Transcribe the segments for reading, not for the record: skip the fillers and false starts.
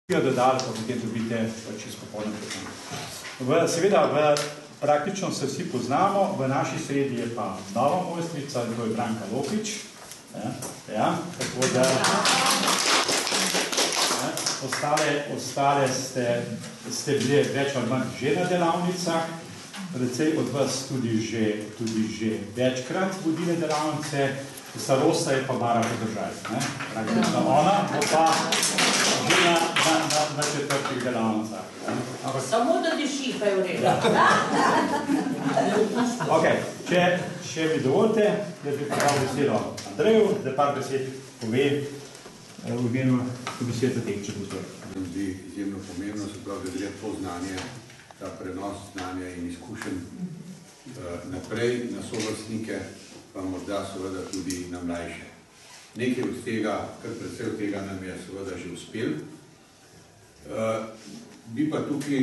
dodali, pa potem dobite čisto popolno prekrivanje. Seveda, praktično se vsi poznamo, v naši sredi je pa nova mojstrica, to je Branka Lopič. Tako da ostale ste bili več ali manj že na delavnicah, precej od vas tudi že večkrat vodile delavnice, starosta je pa Mara podržaj. Praktično ona bo pa že na četrtih delavnicah. Samo da diši, pa je v redu. Ok, če mi dovolite, da bi podal besedo Andreju, da par besed pove v imenu komisije teh četvrtov. Zdi izjemno pomembno, se pravi, da gre to znanje, ta prenos znanja in izkušenj naprej na sovrstnike, pa morda seveda tudi na mlajše. Nekaj od tega, kar predvsej od tega nam je seveda že uspel. Bi pa tukaj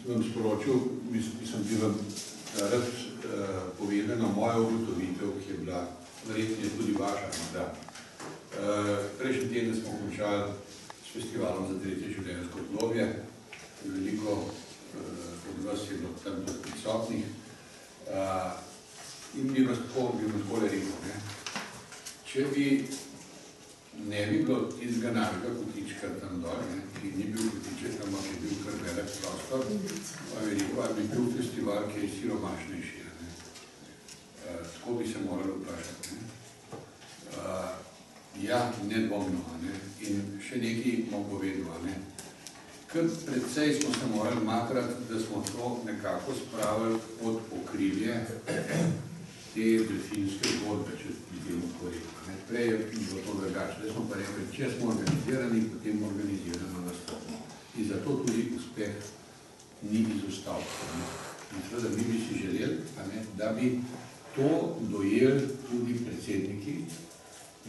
vam sporočil, bi vam rad povedano mojo ugotovitev, ki je bila verjetno tudi vaša morda. Prejšnji teden smo končali s festivalom za tretje življenjsko obdobje. Veliko od vas je bilo tam prisotnih. In bi vas takole rekel, če bi ne bi bilo tistega novega kotička tam dol, ki ni bil kotiček, ampak je bil kar velik prostor, pa bi rekel, ali bi bil festival, ki je siromašnejši. Tako bi se morali vprašati. Ja, nedvomno. In še nekaj bom povedal. Kar predvsej smo se morali matrati, da smo to nekako spravili pod okrilje te delfinske zgodbe, če bi temu tako rekel. Prej je bilo to drugače. Zdaj smo pa rekli, če smo organizirani, potem organizirano nastopimo. In zato tudi uspeh ni izostal. In seveda mi bi si želeli, da bi to dojeli tudi predsedniki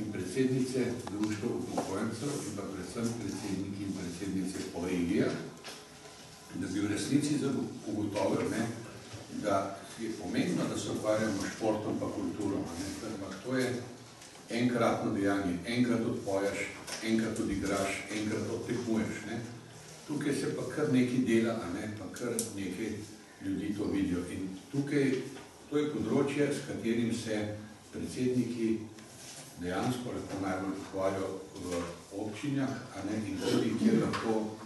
in predsednice društva upokojencev in pa predvsem predsedniki in predsednice kolegija, da bi v resnici ugotovili, da je pomembno, da se ukvarjamo s športom pa kulturo. Ampak to je enkratno dejanje, enkrat odpoješ, enkrat odigraš, enkrat odtekmuješ. Tukaj se pa kar nekaj dela, pa kar nekaj ljudi to vidijo. In tukaj, to je področje, s katerim se predsedniki dejansko lahko najbolj hvalijo v občinah, in tudi, kjer lahko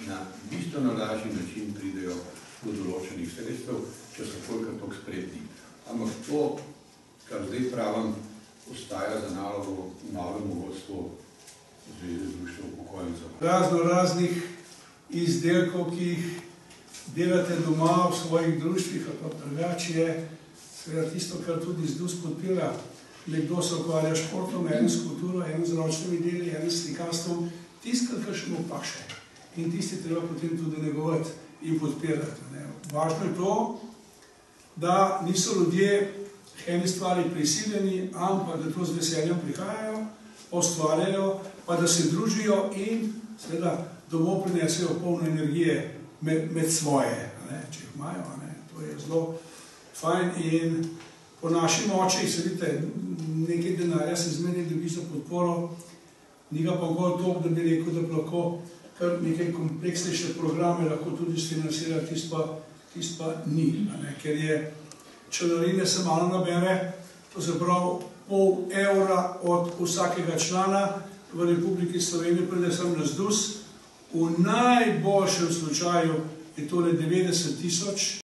na bistveno lažji način pridejo do določenih sredstev, če so kolikor toliko spretni. Ampak to, kar zdaj pravim, ostaja za nalogo novemu vodstvu Zveze društva upokojencev. Raznih izdelkov, ki jih delate doma v svojih društvih, pa drugače je seveda tisto, kar tudi ZDUS podpira. Nekdo se ukvarja športom, en s kulturo, en z ročnimi deli, en s slikarstvom, tisto, kar še mu paše. In tisti treba potem tudi negovati in podpirati. Važno je to, da niso ljudje eni stvari prisiljeni, ampak da to z veseljem prihajajo, ustvarjajo, pa da se družijo in seveda domov prinesejo polno energije med svoje, če jih imajo. To je zelo fajn in po naši moči, se vidite, nekaj denarja se zmeri dobi za podporo, ni ga pa bolj toliko, da bi rekel, da bi lahko kar nekaj kompleksnejše programe lahko tudi sfinansira, tisto pa ni, ker je članarine se malo nabere, to se pravi pol evra od vsakega člana v Republiki Sloveniji, predvsem na ZDUS, v najboljšem slučaju je tole 90 000